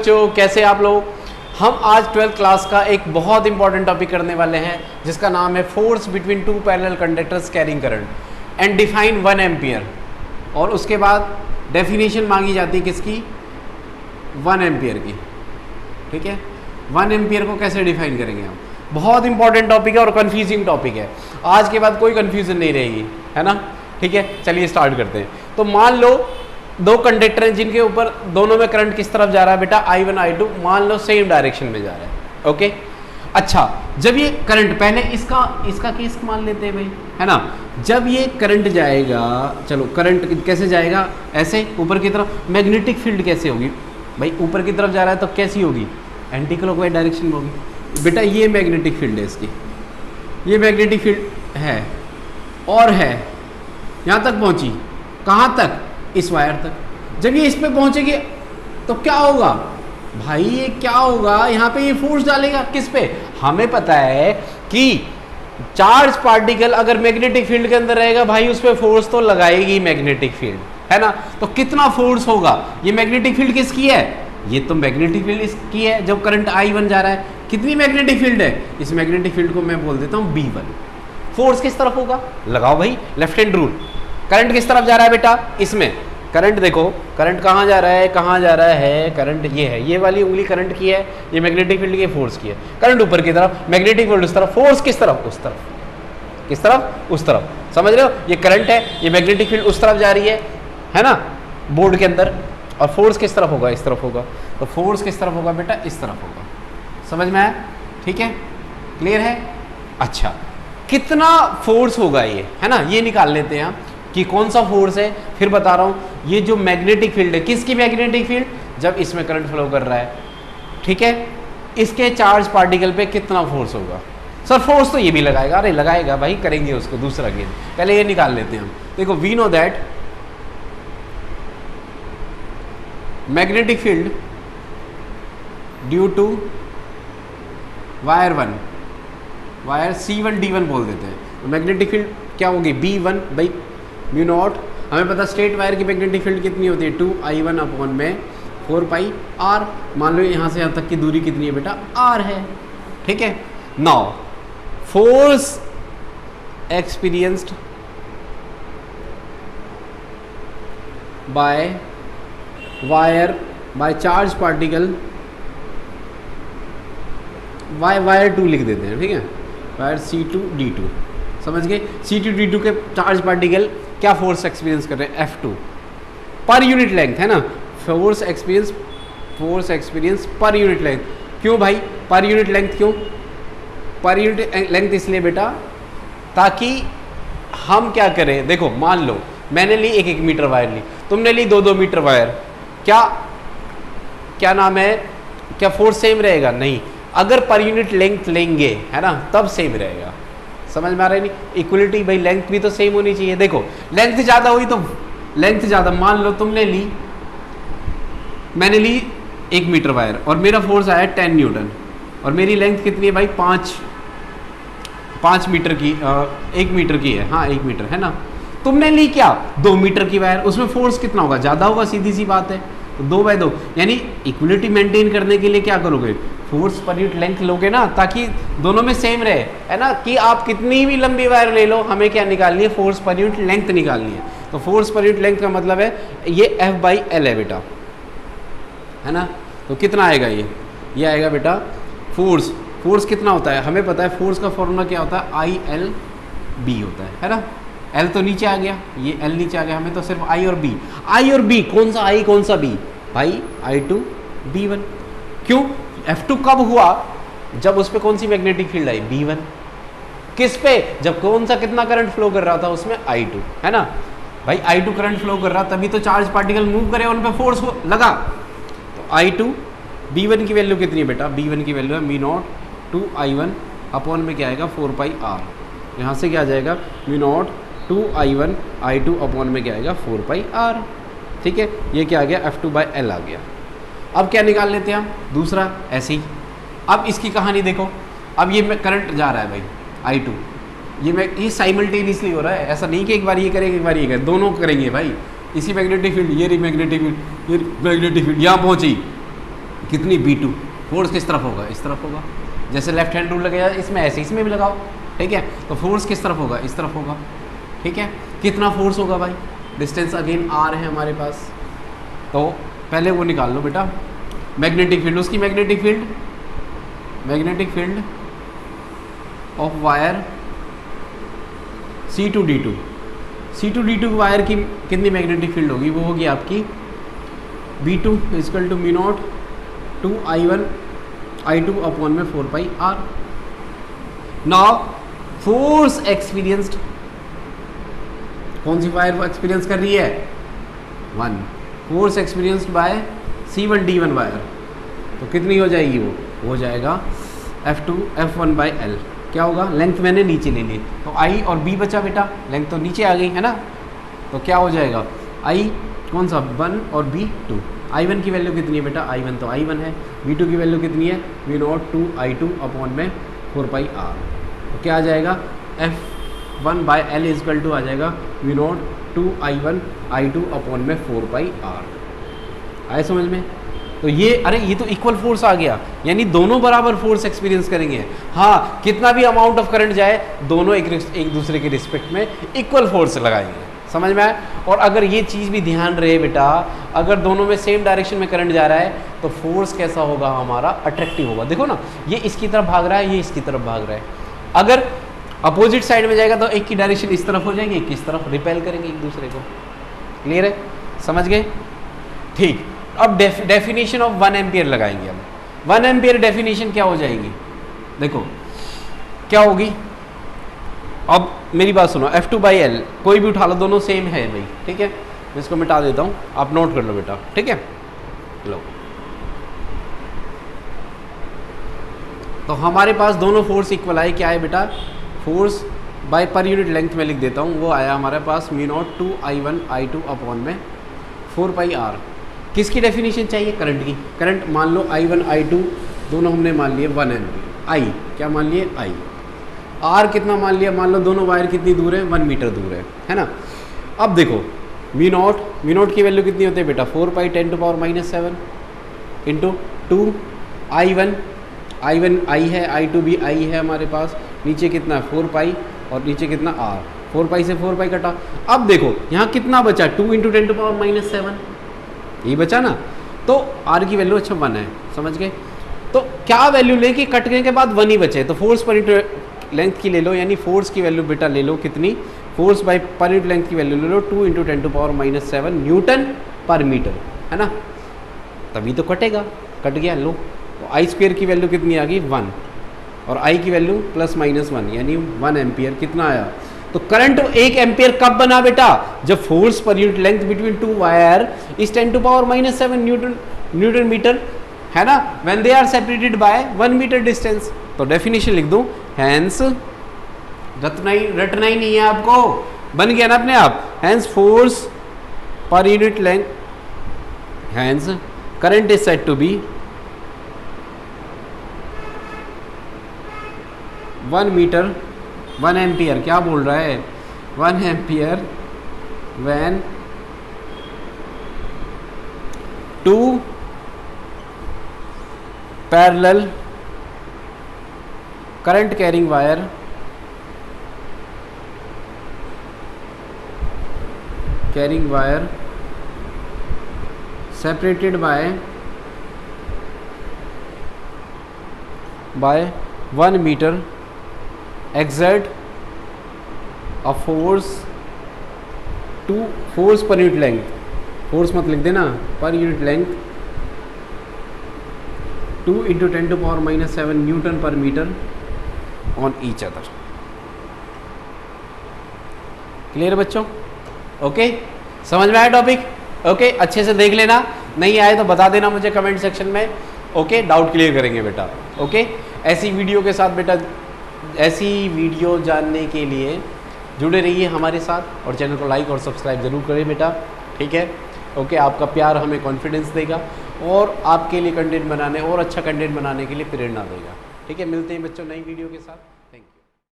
बच्चों, कैसे आप लोग। हम आज 12th क्लास का एक बहुत इंपॉर्टेंट टॉपिक करने वाले हैं जिसका नाम है force between two parallel conductors carrying current and define 1 ampere. और उसके बाद डेफिनेशन मांगी जाती है किसकी? 1 एम्पियर की। ठीक है, 1 एम्पियर को कैसे डिफाइन करेंगे हम? बहुत इंपॉर्टेंट टॉपिक है और कंफ्यूजिंग टॉपिक है। आज के बाद कोई कंफ्यूजन नहीं रहेगी, है ना। ठीक है, चलिए स्टार्ट करते हैं। तो मान लो दो कंडक्टर हैं जिनके ऊपर दोनों में करंट किस तरफ जा रहा है बेटा? I1 I2 मान लो सेम डायरेक्शन में जा रहा है। ओके, अच्छा, जब ये करंट, पहले इसका केस मान लेते हैं भाई, है ना। जब ये करंट जाएगा, चलो करंट कैसे जाएगा? ऐसे ऊपर की तरफ। मैग्नेटिक फील्ड कैसे होगी भाई? ऊपर की तरफ जा रहा है तो कैसी होगी? एंटी क्लॉकवाइज डायरेक्शन में होगी बेटा। ये मैग्नेटिक फील्ड है इसकी, ये मैग्नेटिक फील्ड है और है यहाँ तक पहुँची। कहाँ तक? इस वायर तक। जब ये इस पे पहुँचेगी तो क्या होगा भाई? ये क्या होगा? यहाँ पे ये फोर्स डालेगा किस पे? हमें पता है कि चार्ज पार्टिकल अगर मैग्नेटिक फील्ड के अंदर रहेगा भाई, उस पर फोर्स तो लगाएगी मैग्नेटिक फील्ड, है ना। तो कितना फोर्स होगा? ये मैग्नेटिक फील्ड किसकी है? ये तो मैग्नेटिक फील्ड इसकी है। जब करंट I1 जा रहा है, कितनी मैग्नेटिक फील्ड है? इस मैग्नेटिक फील्ड को मैं बोल देता हूँ B1। फोर्स किस तरफ होगा? लगाओ भाई लेफ्ट हैंड रूल। करंट किस तरफ जा रहा है बेटा? इसमें करंट देखो, करंट कहाँ जा रहा है? कहाँ जा रहा है? करंट ये है, ये वाली उंगली करंट की है, ये मैग्नेटिक फील्ड की फोर्स की है। करंट ऊपर की तरफ, मैग्नेटिक फील्ड उस तरफ, फोर्स किस तरफ? उस तरफ। किस तरफ? उस तरफ। समझ रहे हो? ये करंट है, ये मैग्नेटिक फील्ड उस तरफ जा रही है ना, बोर्ड के अंदर। और फोर्स किस तरफ होगा? इस तरफ होगा। तो फोर्स किस तरफ होगा बेटा? इस तरफ होगा। समझ में आया? ठीक है, क्लियर है। अच्छा, कितना फोर्स होगा ये, है ना, ये निकाल लेते हैं हम कि कौन सा फोर्स है। फिर बता रहा हूँ, ये जो मैग्नेटिक फील्ड है, किसकी मैग्नेटिक फील्ड? जब इसमें करंट फ्लो कर रहा है, ठीक है, इसके चार्ज पार्टिकल पे कितना फोर्स होगा? सर फोर्स तो ये भी लगाएगा। अरे लगाएगा भाई, करेंगे उसको दूसरा गेम। पहले ये निकाल लेते हैं हम। देखो, we know that magnetic field due to wire 1, wire C1 D1 बोल देते हैं। तो मैग्नेटिक फील्ड क्या होगी? B1 by mu naught. हमें पता स्ट्रेट वायर की मैग्नेटिक फील्ड कितनी होती है? 2I1 अपॉन में 4 पाई R। मान लो यहाँ से यहाँ तक की दूरी कितनी है बेटा? R है। ठीक है, now force experienced by wire by charge particle, wire 2 लिख देते हैं। ठीक है, वायर C2 D2। समझ गए? C2 D2 के चार्ज पार्टिकल क्या फोर्स एक्सपीरियंस कर रहे हैं? F2 पर यूनिट लेंथ, है ना। फोर्स एक्सपीरियंस पर यूनिट लेंथ। क्यों भाई पर यूनिट लेंथ? क्यों पर यूनिट लेंथ? इसलिए बेटा ताकि हम क्या करें। देखो, मान लो मैंने ली 1 मीटर वायर ली, तुमने ली 2 मीटर वायर। क्या नाम है, क्या फोर्स सेम रहेगा? नहीं। अगर पर यूनिट लेंथ लेंगे, है ना, तब सेम रहेगा। समझ में आ रहा है? नहीं, इक्वलिटी भाई, लेंथ भी तो सेम होनी चाहिए। देखो, लेंथ ज़्यादा हुई तो लेंथ ज़्यादा, मान लो तुमने ली, मैंने ली 1 मीटर वायर और मेरा फोर्स आया 10 न्यूटन और मेरी लेंथ कितनी है भाई? 5 मीटर की, 1 मीटर की है। हाँ 1 मीटर, है ना। तुमने ली क्या? 2 मीटर की वायर, उसमें फोर्स कितना होगा? ज़्यादा होगा, सीधी सी बात है। तो 2/2, यानी इक्वलिटी मेंटेन करने के लिए क्या करोगे? फोर्स पर यूनिट लेंथ लोगे ना, ताकि दोनों में सेम रहे, है ना। कि आप कितनी भी लंबी वायर ले लो, हमें क्या निकालनी है? फोर्स पर यूनिट लेंथ निकालनी है। तो फोर्स पर यूनिट लेंथ का मतलब है ये F/L है बेटा, है ना। तो कितना आएगा ये आएगा बेटा फोर्स कितना होता है? हमें पता है फोर्स का फॉर्मूला क्या होता है? ILB होता है ना। L तो नीचे आ गया, ये L नीचे आ गया, हमें तो सिर्फ I और B। कौन सा I कौन सा B भाई? I2 B1। क्यों? F2 कब हुआ? जब उस पर कौन सी मैग्नेटिक फील्ड आई? B1। किस पे? जब कौन सा कितना करंट फ्लो कर रहा था उसमें? I2, है ना भाई। I2 करंट फ्लो कर रहा, तभी तो चार्ज पार्टिकल मूव करे, उन पे फोर्स लगा। तो I2 B1 की वैल्यू कितनी है बेटा? B1 की वैल्यू है म्यू नॉट 2I1 अपॉन में क्या आएगा? 4 पाई R। यहाँ से क्या आ जाएगा? Mu naught 2I1 I2 upon में क्या आएगा? 4 पाई R। ठीक है, ये क्या आ गया? F2/L आ गया। अब क्या निकाल लेते हैं हम? दूसरा ऐसे ही। अब इसकी कहानी देखो, अब ये करंट जा रहा है भाई I2, ये साइमल्टेनियसली हो रहा है। ऐसा नहीं कि एक बार ये करेंगे एक बार ये करें, दोनों करेंगे भाई। इसी मैग्नेटिक फील्ड, ये मैग्नेटिक फील्ड, ये मैग्नेटिक फील्ड यहाँ पहुँची, कितनी B2। फोर्स किस तरफ होगा, इस तरफ होगा। जैसे लेफ्ट हैंड रूल लगेगा इसमें, ऐसे इसमें भी लगाओ, ठीक है। तो फोर्स किस तरफ होगा, इस तरफ होगा, ठीक है। कितना फोर्स होगा भाई, डिस्टेंस अगेन R है हमारे पास, तो पहले वो निकाल लो बेटा। मैग्नेटिक फील्ड, उसकी magnetic field of wire C2D2 wire की कितनी मैग्नेटिक फील्ड होगी, वो होगी आपकी B2 equal to μ0 2 I2 upon में 4 पाई R। नाउ फोर्स एक्सपीरियंस्ड, कौन सी वायर एक्सपीरियंस कर रही है, 1। Force experienced bye C1D1 wire, तो कितनी हो जाएगी, वो हो जाएगा F1 बाई L। क्या होगा, लेंथ मैंने नीचे ले ली, तो I और B बचा बेटा, लेंथ तो नीचे आ गई है ना, तो क्या हो जाएगा I कौन सा 1 और B 2। I1 की वैल्यू कितनी है बेटा, I1 तो I1 है। V2 की वैल्यू कितनी है, V0 2 I2 अपॉन में 4 पाई R। तो क्या आ जाएगा, F1 by L is equal to आ जाएगा V0 2 I1 I2 अपॉन में 4 पाई R। आए समझ में। तो ये, अरे ये तो इक्वल फोर्स आ गया, यानी दोनों बराबर फोर्स एक्सपीरियंस करेंगे। हाँ, कितना भी अमाउंट ऑफ करंट जाए, दोनों एक दूसरे के रिस्पेक्ट में इक्वल फोर्स लगाएंगे, समझ में आया। और अगर ये चीज़ भी ध्यान रहे बेटा, अगर दोनों में सेम डायरेक्शन में करंट जा रहा है तो फोर्स कैसा होगा हमारा, अट्रैक्टिव होगा। देखो ना, ये इसकी तरफ भाग रहा है, ये इसकी तरफ भाग रहा है। अगर अपोजिट साइड में जाएगा तो एक की डायरेक्शन इस तरफ हो जाएगी, एक इस तरफ, रिपेल करेंगे एक दूसरे को। क्लियर है, समझ गए, ठीक। अब डेफिनेशन ऑफ 1 एम्पियर लगाएंगे हम। 1 एम्पियर डेफिनेशन क्या हो जाएगी, देखो क्या होगी। अब मेरी बात सुनो, F2 बाई L कोई भी उठा लो, दोनों सेम है भाई, ठीक है। मैं इसको मिटा देता हूँ, आप नोट कर लो बेटा, ठीक है। लो, तो हमारे पास दोनों फोर्स इक्वल आए, क्या है बेटा, फोर्स बाय पर यूनिट लेंथ में लिख देता हूँ, वो आया हमारे पास μ0 2 I1 I2 अपॉन में 4 पाई R। किसकी डेफिनेशन चाहिए, करंट की। करंट मान लो I1 I2 दोनों हमने मान लिए 1 एम्पियर। I क्या मान लिए, I। R कितना मान लिया, मान लो दोनों वायर कितनी दूर है, 1 मीटर दूर है ना। अब देखो μ0 की वैल्यू कितनी होती है बेटा, 4 pi 10 to power -7 into 2 I1 I है, I2 भी I है हमारे पास, नीचे कितना है 4 पाई और नीचे कितना R, 4 पाई से 4 पाई कटा। अब देखो यहाँ कितना बचा, 2 इंटू 10 टू पावर -7, ये बचा ना। तो R की वैल्यू अच्छा 1 है, समझ गए। तो क्या वैल्यू लेके कटने के बाद 1 ही बचे, तो फोर्स पर यूनिट लेंथ की ले लो, यानी फोर्स की वैल्यू बेटा ले लो कितनी, फोर्स बाय पर यूनिट लेंथ की वैल्यू ले लो 2 into 10 to power -7 newton per metre, है ना। तभी तो कटेगा, कट गया। लो, तो I स्क्वेयर की वैल्यू कितनी आ गई, 1, और I की वैल्यू +-1 यानी 1 एम्पियर। कितना आया, तो करंट 1 एम्पियर कब बना बेटा, जब force per unit length between 2 wire is 10 to power -7 newton metre, है ना, when they are separated by 1 metre distance. तो डेफिनेशन लिख दूं, हैंस रटना ही नहीं है आपको, बन गया ना अपने आप। Hence force per unit length, hence current is said to be 1 metre 1 ampere. क्या बोल रहा है, 1 ampere when 2 parallel current carrying wire separated by 1 meter exert a force per unit length, force मत लिख देना, per unit length 2 into 10 to power -7 newton per metre on each other. Clear बच्चों, okay, समझ में आया टॉपिक, ओके। अच्छे से देख लेना, नहीं आए तो बता देना मुझे कमेंट सेक्शन में, ओके। डाउट क्लियर करेंगे बेटा, ओके। ऐसी वीडियो के साथ बेटा, ऐसी वीडियो जानने के लिए जुड़े रहिए हमारे साथ, और चैनल को लाइक और सब्सक्राइब ज़रूर करें बेटा, ठीक है, ओके। आपका प्यार हमें कॉन्फिडेंस देगा और आपके लिए कंटेंट बनाने और अच्छा कंटेंट बनाने के लिए प्रेरणा देगा, ठीक है। मिलते हैं बच्चों नई वीडियो के साथ।